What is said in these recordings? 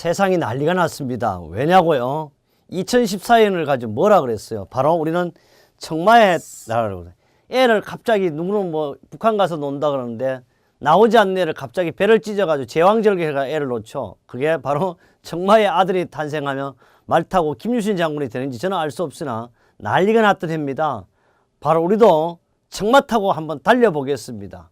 세상이 난리가 났습니다. 왜냐고요? 2014년을 가지고 뭐라 그랬어요? 바로 우리는 청마의 나라라고. 애를 갑자기 누구는 뭐 북한 가서 논다 그러는데 나오지 않는 애를 갑자기 배를 찢어가지고 제왕절개가 애를 놓죠. 그게 바로 청마의 아들이 탄생하며 말 타고 김유신 장군이 되는지 저는 알 수 없으나 난리가 났던 해입니다. 바로 우리도 청마 타고 한번 달려보겠습니다.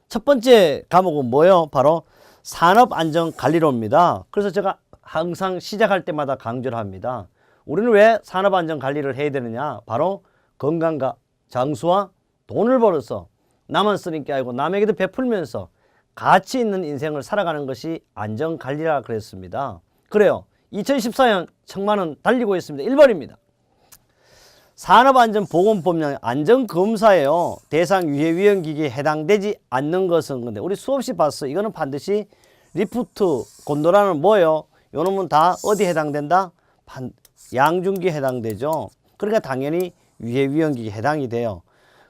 첫 번째 과목은 뭐예요? 바로 산업안전관리로입니다. 그래서 제가 항상 시작할 때마다 강조를 합니다. 우리는 왜 산업안전관리를 해야 되느냐? 바로 건강과 장수와 돈을 벌어서 나만 쓰는 게 아니고 남에게도 베풀면서 가치 있는 인생을 살아가는 것이 안전관리라 그랬습니다. 그래요. 2014년 청마는 달리고 있습니다. 1번입니다. 산업안전보건법령 안전검사예요. 대상 유해위험기기에 해당되지 않는 것은 근데 우리 수없이 봤어. 이거는 반드시 리프트, 곤도라는 뭐예요? 요 놈은 다 어디 해당된다? 양중기에 해당되죠. 그러니까 당연히 유해위험기기에 해당이 돼요.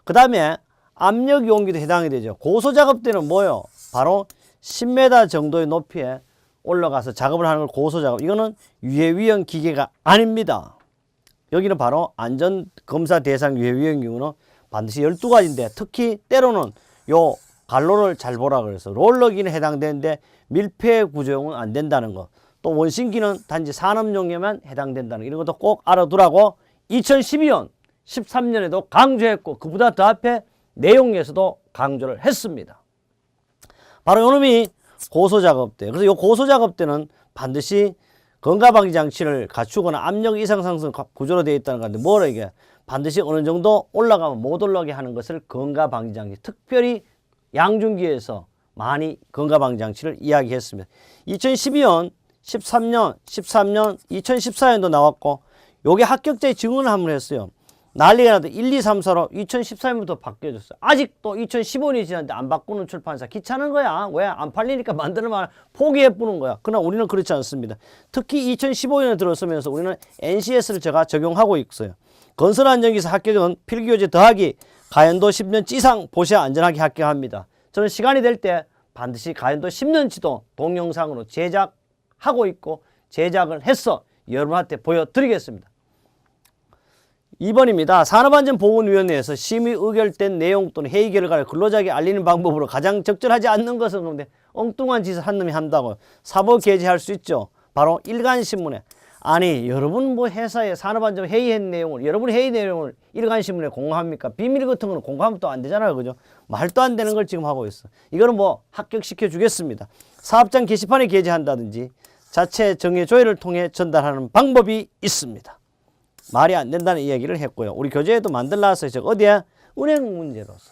그 다음에 압력이온기도 해당이 되죠. 고소작업 때는 뭐예요? 바로 10m 정도의 높이에 올라가서 작업을 하는 걸 고소작업. 이거는 유해위험 기계가 아닙니다. 여기는 바로 안전검사 대상 유해위험 기구는 반드시 12가지인데 특히 때로는 요 갈로를 잘 보라 그래서 롤러기는 해당되는데 밀폐 구조용은 안 된다는 거. 또 원심기는 단지 산업용에만 해당된다는 거. 이런 것도 꼭 알아두라고 2012년, 13년에도 강조했고 그보다 더 앞에 내용에서도 강조를 했습니다. 바로 요놈이 고소작업대. 그래서 요 고소작업대는 반드시 건강방지 장치를 갖추거나 압력 이상 상승 구조로 되어 있다는 건데 뭐라 이게 반드시 어느 정도 올라가면 못 올라가게 하는 것을 건강방지 장치. 특별히 양중기에서 많이 건강방지 장치를 이야기했습니다. 2012년, 13년, 13년, 2014년도 나왔고 요게 합격자의 증언을 한번 했어요. 난리가 나도 1, 2, 3, 4로 2014년부터 바뀌어졌어요. 아직도 2015년이 지났는데 안 바꾸는 출판사 귀찮은 거야. 왜? 안 팔리니까 만드는 포기해보는 거야. 그러나 우리는 그렇지 않습니다. 특히 2015년에 들어서면서 우리는 NCS를 제가 적용하고 있어요. 건설안전기사 합격은 필기교재 더하기 가연도 10년치 이상 보셔야 안전하게 합격합니다. 저는 시간이 될 때 반드시 가연도 10년치도 동영상으로 제작하고 있고 제작을 해서 여러분한테 보여드리겠습니다. 2번입니다. 산업안전보건위원회에서 심의 의결된 내용 또는 회의 결과를 근로자에게 알리는 방법으로 가장 적절하지 않는 것은 그런데 엉뚱한 짓을 한 놈이 한다고 사법 게재할 수 있죠. 바로 일간신문에. 아니 여러분 뭐 회사에 산업안전 회의한 내용을 여러분 회의 내용을 일간신문에 공개합니까? 비밀 같은 거는 공개하면 또 안 되잖아요. 그죠? 말도 안 되는 걸 지금 하고 있어. 이거는 뭐 합격시켜 주겠습니다. 사업장 게시판에 게재한다든지 자체 정예 조회를 통해 전달하는 방법이 있습니다. 말이 안 된다는 이야기를 했고요. 우리 교재에도 만들어놨어요. 어디에? 은행 문제로서.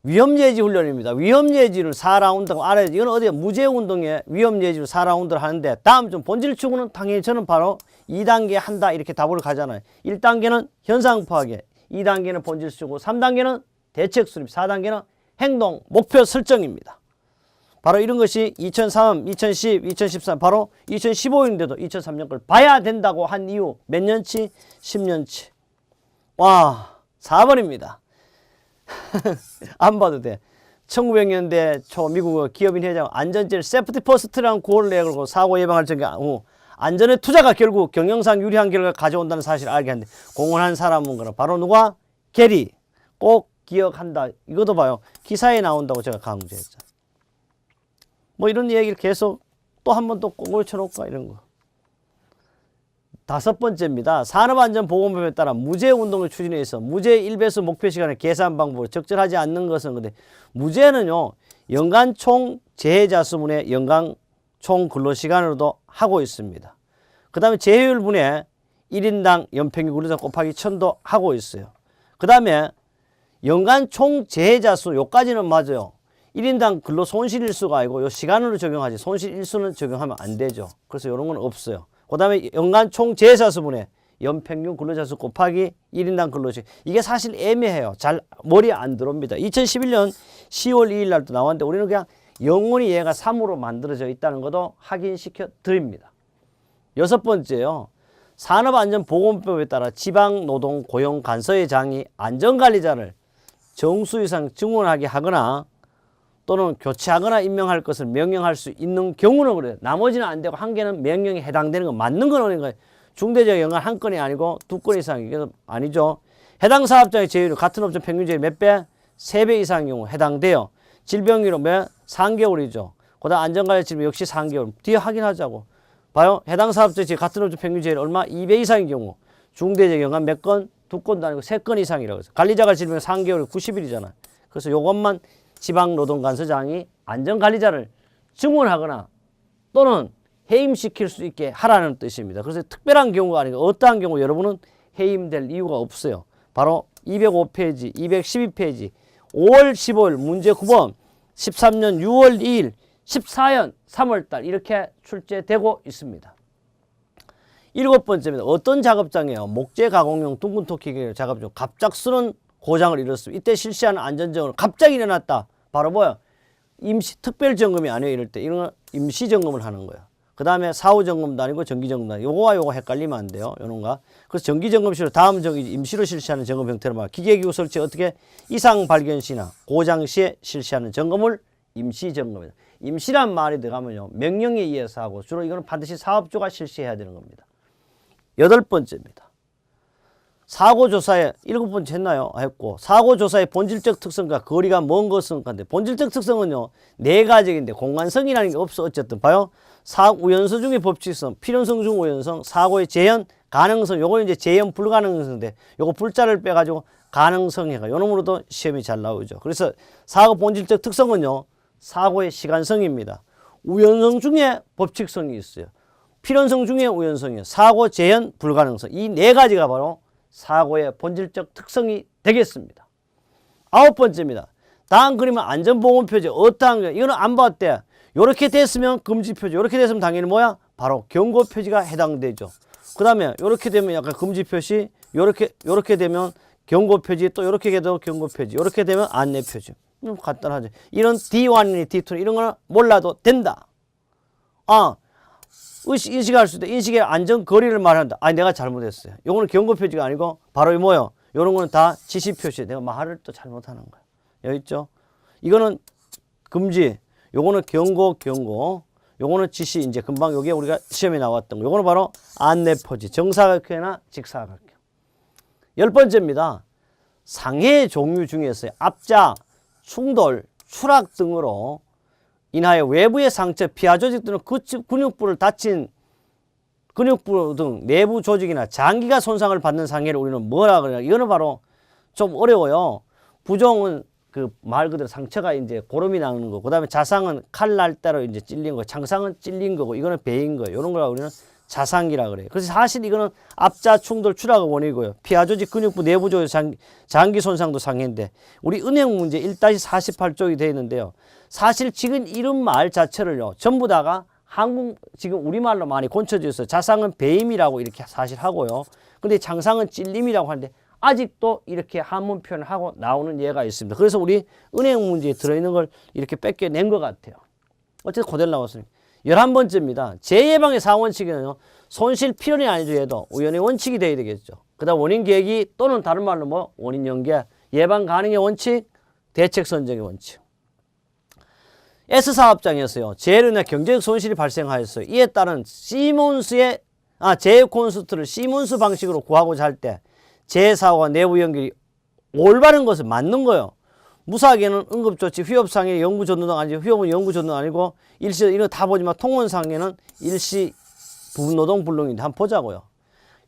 위험예지 훈련입니다. 위험예지를 4라운드가 알아야지. 이건 어디에? 무제운동에 위험예지를 4라운드를 하는데 다음 좀 본질 추구는 당연히 저는 바로 2단계 한다 이렇게 답을 가잖아요. 1단계는 현상 파악에, 2단계는 본질 추구, 3단계는 대책 수립, 4단계는 행동, 목표 설정입니다. 바로 이런 것이 2003, 2010, 2013 바로 2015년인데도 2003년 걸 봐야 된다고 한 이유 몇 년치? 10년치. 와 4번입니다. 안 봐도 돼. 1900년대 초 미국 기업인 회장 안전제를 세프티 퍼스트라는 구호를 내걸고 사고 예방할 적에 안전의 투자가 결국 경영상 유리한 결과를 가져온다는 사실을 알게 하는데 공헌한 사람은 그럼 바로 누가? 게리. 꼭 기억한다. 이것도 봐요. 기사에 나온다고 제가 강조했죠. 뭐 이런 얘기를 계속 또 한 번 또 꽁을 쳐놓을까 이런 거. 5번째입니다. 산업안전보건법에 따라 무죄운동을 추진해서 무죄 1배수 목표 시간을 계산 방법으로 적절하지 않는 것은 근데 무죄는요 연간 총 재해자 수분의 연간 총 근로시간으로도 하고 있습니다. 그 다음에 재해율분의 1인당 연평균 근로자 곱하기 1000도 하고 있어요. 그 다음에 연간 총 재해자 수 요까지는 맞아요. 1인당 근로 손실일수가 아니고 요 시간으로 적용하지 손실일수는 적용하면 안 되죠. 그래서 이런 건 없어요. 그 다음에 연간 총 재해자 수분의 연평균 근로자 수 곱하기 1인당 근로시 이게 사실 애매해요. 잘 머리에 안 들어옵니다. 2011년 10월 2일 날도 나왔는데 우리는 그냥 영원히 얘가 3으로 만들어져 있다는 것도 확인시켜 드립니다. 6번째요. 산업안전보건법에 따라 지방노동고용관서의 장이 안전관리자를 정수 이상 증원하게 하거나 또는 교체하거나 임명할 것을 명령할 수 있는 경우는 그래요. 나머지는 안 되고 한 개는 명령에 해당되는 거 맞는 건 어린 거예요. 중대적 연관 한 건이 아니고 두 건 이상 이게 아니죠. 해당 사업장의 제휴율 같은 업종 평균 제휴 몇 배? 3배 이상의 경우 해당돼요. 질병률은 몇? 3개월이죠. 그다음 안전관리 질병 역시 3개월. 뒤에 확인하자고. 봐요. 해당 사업장의 제휴 같은 업종 평균 제휴율 얼마? 2배 이상의 경우. 중대적 연관 몇 건? 2건도 아니고 3건 이상이라고 해서. 관리자가 질병 3개월 90일이잖아요. 그래서 요것만 지방노동관서장이 안전관리자를 증원하거나 또는 해임시킬 수 있게 하라는 뜻입니다. 그래서 특별한 경우가 아니고 어떠한 경우 여러분은 해임될 이유가 없어요. 바로 205페이지, 212페이지, 5월 15일 문제 9번, 13년 6월 2일, 14년 3월달 이렇게 출제되고 있습니다. 7번째입니다. 어떤 작업장이에요? 목재 가공용 둥근 토끼 작업 중 갑작스런 고장을 일었습니다. 이때 실시하는 안전점검은 갑자기 일어났다. 바로 뭐야? 임시 특별점검이 아니에요. 이럴 때 이런 임시점검을 하는 거예요. 그 다음에 사후점검도 아니고 정기점검도 아니고 요거와 요거 헷갈리면 안 돼요. 요런가. 그래서 정기점검시로 다음 임시로 실시하는 점검 형태로 말 기계기구 설치 어떻게 이상 발견 시나 고장 시에 실시하는 점검을 임시점검이다. 임시란 말이 들어가면요. 명령에 의해서 하고 주로 이거는 반드시 사업주가 실시해야 되는 겁니다. 8번째입니다. 사고조사에 7번째 했나요? 했고 사고조사의 본질적 특성과 거리가 먼 것은 간데 본질적 특성은요 4가지인데 공간성이라는 게 없어. 어쨌든 봐요. 우연성 중의 법칙성, 필연성 중 우연성, 사고의 재현, 가능성. 요거 이제 재현 불가능성인데 요거 불자를 빼가지고 가능성 해가 요 놈으로도 시험이 잘 나오죠. 그래서 사고 본질적 특성은요 사고의 시간성입니다. 우연성 중에 법칙성이 있어요. 필연성 중에 우연성이에요. 사고 재현 불가능성. 이 4가지가 바로 사고의 본질적 특성이 되겠습니다. 9번째입니다. 다음 그림은 안전보건표지. 어떠한 거 이거는 안 봤대. 이렇게 됐으면 금지표지. 이렇게 됐으면 당연히 뭐야? 바로 경고표지가 해당되죠. 그 다음에 이렇게 되면 약간 금지표시, 이렇게 되면 경고표지, 또 이렇게 돼도 경고표지, 이렇게 되면 안내표지. 간단하죠. 이런 D1이니 D2 이런 거는 몰라도 된다. 인식할 수 있다. 인식의 안전거리를 말한다. 내가 잘못했어요. 요거는 경고표지가 아니고 바로 이 뭐요? 요런 거는 다 지시표시. 내가 말을 또 잘못하는 거야. 여기 있죠? 이거는 금지. 요거는 경고. 요거는 지시. 이제 금방 요게 우리가 시험에 나왔던 거. 요거는 바로 안내표지. 정사각형이나 직사각형. 10번째입니다. 상해의 종류 중에서 압자, 충돌, 추락 등으로 인하여 외부의 상처, 피하 조직 또는 근육부를 다친 근육부 등 내부 조직이나 장기가 손상을 받는 상해를 우리는 뭐라 그래요? 이거는 바로 좀 어려워요. 부종은 그 말 그대로 상처가 이제 고름이 나는 거. 그 다음에 자상은 칼 날 대로 이제 찔린 거. 창상은 찔린 거고. 이거는 배인 거예요. 이런 걸 우리는 자상이라 그래요. 그래서 사실 이거는 압자, 충돌, 추락의 원인이고요. 피하 조직, 근육부 내부 조직, 장기 손상도 상해인데 우리 은행 문제 1-48쪽이 되어 있는데요. 사실 지금 이런 말 자체를요. 전부 다가 지금 우리말로 많이 고쳐져 있어요. 자상은 배임이라고 이렇게 사실 하고요. 근데 창상은 찔림이라고 하는데 아직도 이렇게 한문 표현을 하고 나오는 예가 있습니다. 그래서 우리 은행 문제에 들어있는 걸 이렇게 뺏겨낸 것 같아요. 어쨌든 그대로 나왔으니까. 11번째입니다. 재예방의 4원칙에는요. 손실 필연이 아니죠. 얘도 우연의 원칙이 돼야 되겠죠. 그 다음 원인 계획이 또는 다른 말로 뭐 원인 연계, 예방 가능의 원칙, 대책 선정의 원칙. S사업장이었어요. 재해로 인해 경제적 손실이 발생하였어요. 이에 따른 재해 콘스트를 시몬스 방식으로 구하고자 할 때 재해사고와 내부 연결이 올바른 것은 맞는 거예요. 무사하게는 응급조치, 휴업상해, 영구전노동 아니죠. 휴업은 영구전노동 아니고 일시 이거 다 보지만 통원상해는 일시 부분노동 불능인데 한번 보자고요.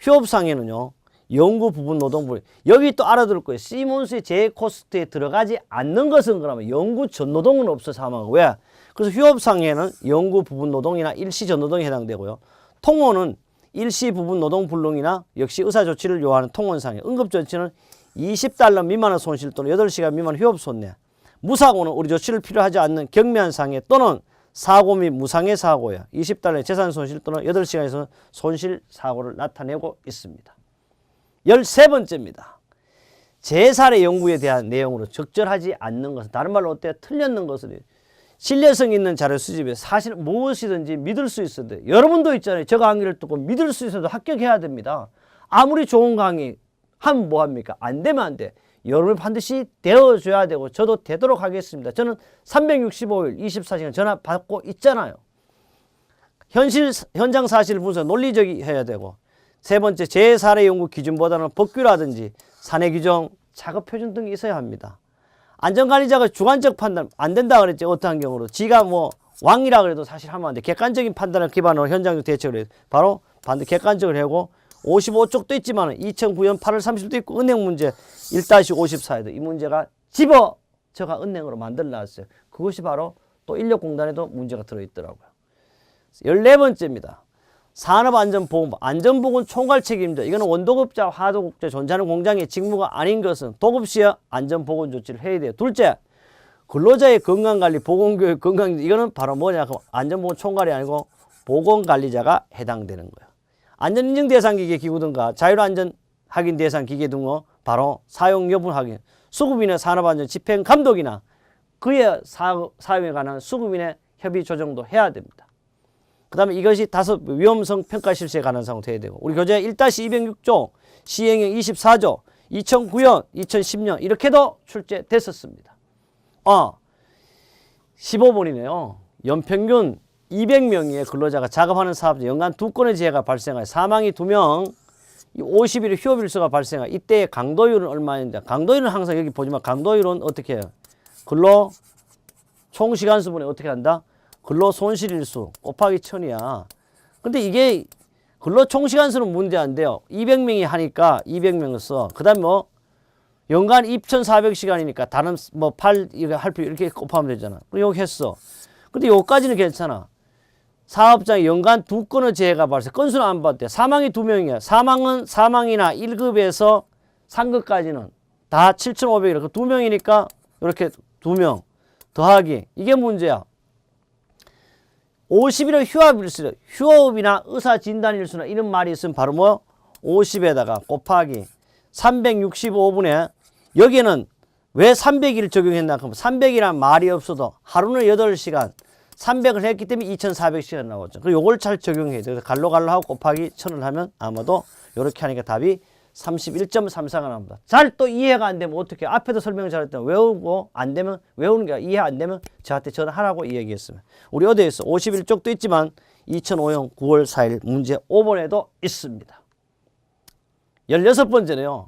휴업상해는요. 영구 부분 노동불. 여기 또 알아둘 거예요. 시몬스의 재해 코스트에 들어가지 않는 것은 그러면 영구 전노동은 없어 사망. 왜? 그래서 휴업상해는 영구 부분 노동이나 일시 전노동에 해당되고요. 통원은 일시 부분 노동 불능이나 역시 의사조치를 요하는 통원상해. 응급조치는 $20 미만의 손실 또는 8시간 미만 휴업 손해. 무사고는 우리 조치를 필요하지 않는 경미한 상해 또는 사고 및 무상해 사고야. $20의 재산 손실 또는 8시간에서 손실 사고를 나타내고 있습니다. 13번째입니다. 재살의 연구에 대한 내용으로 적절하지 않는 것은 다른 말로 어때요? 틀렸는 것은 신뢰성 있는 자료 수집에 사실 무엇이든지 믿을 수 있어야 돼요. 여러분도 있잖아요. 저 강의를 듣고 믿을 수 있어도 합격해야 됩니다. 아무리 좋은 강의, 하면 뭐합니까? 안 되면 안 돼. 여러분이 반드시 되어줘야 되고 저도 되도록 하겠습니다. 저는 365일 24시간 전화 받고 있잖아요. 현장 사실 분석 논리적이 해야 되고, 세 번째 제4의 연구 기준보다는 법규라든지 사내 규정, 작업 표준 등이 있어야 합니다. 안전관리자가 주관적 판단 안 된다 그랬지. 어떠한 경우로 지가 뭐 왕이라 그래도 사실 하면 안 돼. 객관적인 판단을 기반으로 현장적 대책을 해. 바로 반드시 객관적으로 하고 55쪽도 있지만 2009년 8월 30일도 있고 은행 문제 1-54에도 이 문제가 집어져가 은행으로 만들어놨어요. 그것이 바로 또 인력공단에도 문제가 들어있더라고요. 14번째입니다. 산업안전보건법, 안전보건 총괄 책임자. 이거는 원도급자, 하도급자 존재하는 공장의 직무가 아닌 것은 도급시에 안전보건 조치를 해야 돼요. 둘째, 근로자의 건강관리, 보건교육, 건강, 이거는 바로 뭐냐? 안전보건 총괄이 아니고 보건관리자가 해당되는 거예요. 안전인증 대상 기계 기구 등과 자율안전 확인 대상 기계 등의 바로 사용 여부 확인, 수급인의 산업안전 집행 감독이나 그의 사용에 관한 수급인의 협의 조정도 해야 됩니다. 그 다음에 이것이 다섯 위험성 평가 실시에 관한 사항도 해야 되고, 우리 교재 1-206조, 시행령 24조, 2009년, 2010년 이렇게도 출제됐었습니다. 15번이네요. 연평균 200명의 근로자가 작업하는 사업자 연간 2건의 재해가 발생하여 사망이 2명, 50일의 휴업일수가 발생하여 이때의 강도율은 얼마인데, 강도율은 항상 여기 보지만 강도율은 어떻게 해요? 근로 총시간수분에 어떻게 한다? 근로 손실일수 곱하기 1000이야. 근데 이게 근로 총시간수는 문제 안 돼요. 200명이 하니까 200명을 써. 그 다음에 뭐 연간 2400시간이니까 다른 뭐 8 이거 할 필요 이렇게 곱하면 되잖아. 그리고 여기 했어. 근데 여기까지는 괜찮아. 사업장에 연간 2건의 재해가 발생. 건수는 안 봤대. 사망이 2명이야. 사망은 사망이나 1급에서 3급까지는 다 7,500 이렇게 2명이니까 이렇게 2명 더하기. 이게 문제야. 50일의 휴업일수, 휴업이나 의사진단일수나 이런 말이 있으면 바로 뭐 50에다가 곱하기 365분에, 여기에는 왜 300일 적용했나? 그럼 300이란 말이 없어도 하루는 8시간 300을 했기 때문에 2400시간 나오죠. 그리고 요걸 잘 적용해야 돼요. 그래서 갈로갈로 하고 곱하기 1000을 하면 아마도 이렇게 하니까 답이 31.34가 나옵니다. 잘 또 이해가 안 되면 어떻게, 앞에도 설명을 잘했더니 외우고 안 되면, 외우는 게 이해 안 되면 저한테 전화하라고 이야기했으면. 우리 어디에 있어? 51쪽도 있지만 2005년 9월 4일 문제 5번에도 있습니다. 16번째네요.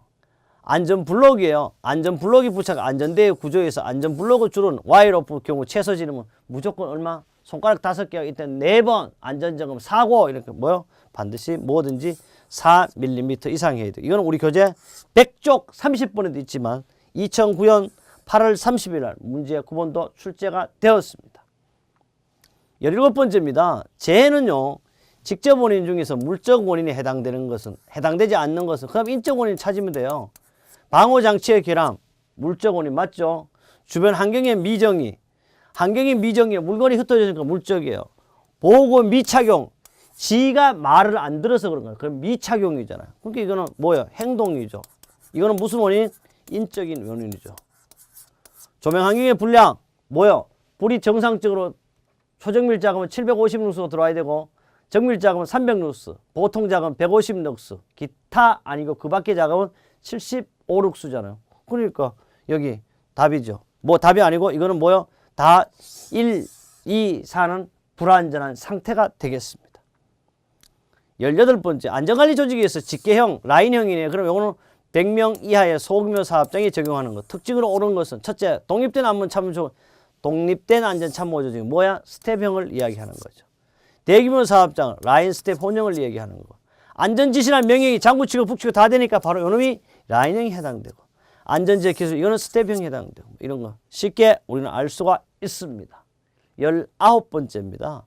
안전블록이에요. 안전블록이 부착 안전대의 구조에서 안전블록의 줄은 와이로프 경우 최소 지름은 무조건 얼마? 손가락 5개가 있던 4번 안전점검 사고 이렇게 뭐요? 반드시 뭐든지 4mm 이상 해야 돼요. 이거는 우리 교재 100쪽 30번에도 있지만 2009년 8월 30일 날 문제 9번도 출제가 되었습니다. 17번째입니다. 재해는요, 직접 원인 중에서 물적 원인에 해당되는 것은, 해당되지 않는 것은, 그럼 인적 원인 찾으면 돼요. 방호장치의 결함, 물적 원인 맞죠? 주변 환경의 미정이, 환경이 미정이에 물건이 흩어지니까 물적이에요. 보호구 미착용, 지가 말을 안 들어서 그런 거예요. 그럼 미착용이잖아요. 그러니까 이거는 뭐예요? 행동이죠. 이거는 무슨 원인? 인적인 원인이죠. 조명 환경의 불량, 뭐예요? 불이 정상적으로 초정밀 작업은 750룩스가 들어와야 되고, 정밀 작업은 300룩스, 보통 작업은 150룩스, 기타 아니고 그 밖의 작업은 75룩스잖아요. 그러니까 여기 답이죠. 뭐 답이 아니고 이거는 뭐요? 다 1, 2, 4는 불안전한 상태가 되겠습니다. 18번째, 안전관리 조직에서 직계형, 라인형이네요. 그럼 이거는 100명 이하의 소규모 사업장에 적용하는 것. 특징으로 옳은 것은 첫째, 독립된 독립된 안전참모 조직은 뭐야? 스텝형을 이야기하는 거죠. 대규모 사업장, 라인 스텝 혼형을 이야기하는 거고. 안전지시나 명령이 장구 치고 북치고 다 되니까 바로 요놈이 라인형이 해당되고, 안전지역 기술 이거는 스텝형이 해당되고, 이런 거 쉽게 우리는 알 수가 있습니다. 19번째입니다.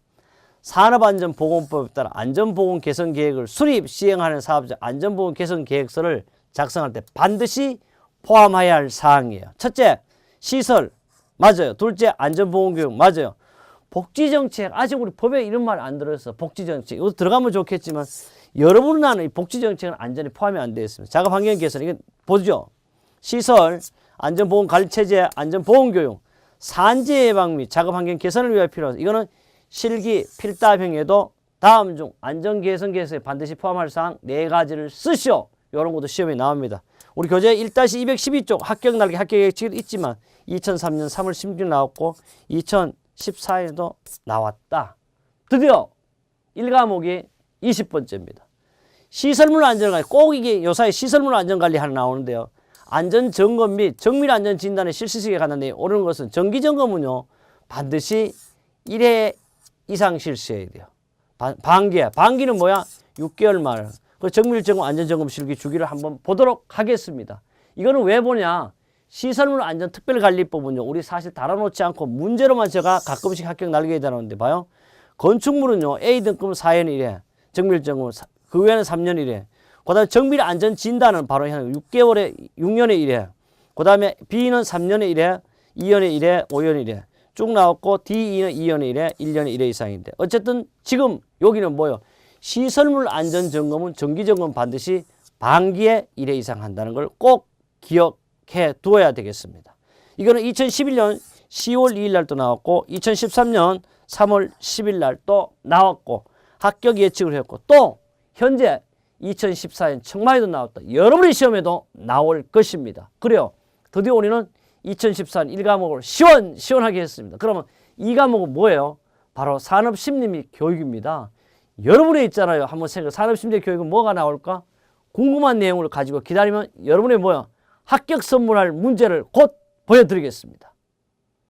산업안전보건법에 따라 안전보건 개선 계획을 수립 시행하는 사업자 안전보건 개선 계획서를 작성할 때 반드시 포함해야 할 사항이에요. 첫째, 시설 맞아요. 둘째, 안전보건교육 맞아요. 복지정책, 아직 우리 법에 이런 말 안 들어있어. 복지정책 이거 들어가면 좋겠지만 여러분은 아는 이 복지정책은 안전에 포함이 안 되어 있습니다. 작업환경 개선 이건 보죠. 시설, 안전보건관리체제, 안전보건교육, 산재 예방 및 작업환경 개선을 위해 필요한, 이거는 실기 필답형에도 다음 중 안전개선 계획서에 반드시 포함할 사항 4가지를 쓰시오. 이런 것도 시험에 나옵니다. 우리 교재 1-212쪽 합격 날개 합격 예측이 있지만 2003년 3월 16일 나왔고 2014년도 나왔다. 드디어 1과목이 20번째입니다. 시설물 안전관리, 꼭 이게 요사이 시설물 안전관리 하나 나오는데요. 안전점검 및 정밀안전진단의 실시식에 관한 내용이 오르는 것은 정기점검은요 반드시 1회 이상 실시해야 돼요. 반기는 뭐야? 6개월 말. 그 정밀점검 안전점검 실기 주기를 한번 보도록 하겠습니다. 이거는 왜 보냐? 시설물 안전 특별관리법은요 우리 사실 달아놓지 않고 문제로만 제가 가끔씩 합격 날개에 달아놓는데 봐요. 건축물은요 A등급 4년 1회, 정밀점검 그 외에는 3년 1회. 그 다음에 정밀안전진단은 바로 6년에 1회. 그 다음에 B는 3년에 1회, 2년에 1회, 5년에 1회. 쭉 나왔고 D2는 2년에 1회, 1년에 1회 이상인데 어쨌든 지금 여기는 뭐요? 시설물 안전점검은 정기점검 반드시 반기에 1회 이상 한다는 걸 꼭 기억해 두어야 되겠습니다. 이거는 2011년 10월 2일 날 또 나왔고 2013년 3월 10일 날 또 나왔고 합격 예측을 했고 또 현재 2014년 청마에도 나왔다. 여러분의 시험에도 나올 것입니다. 그래요. 드디어 우리는 2014년 1과목을 시원하게 했습니다. 그러면 2과목은 뭐예요? 바로 산업심리 및 교육입니다. 여러분의 있잖아요. 한번 생각. 산업심리 교육은 뭐가 나올까? 궁금한 내용을 가지고 기다리면 여러분의 뭐야? 합격 선물할 문제를 곧 보여드리겠습니다.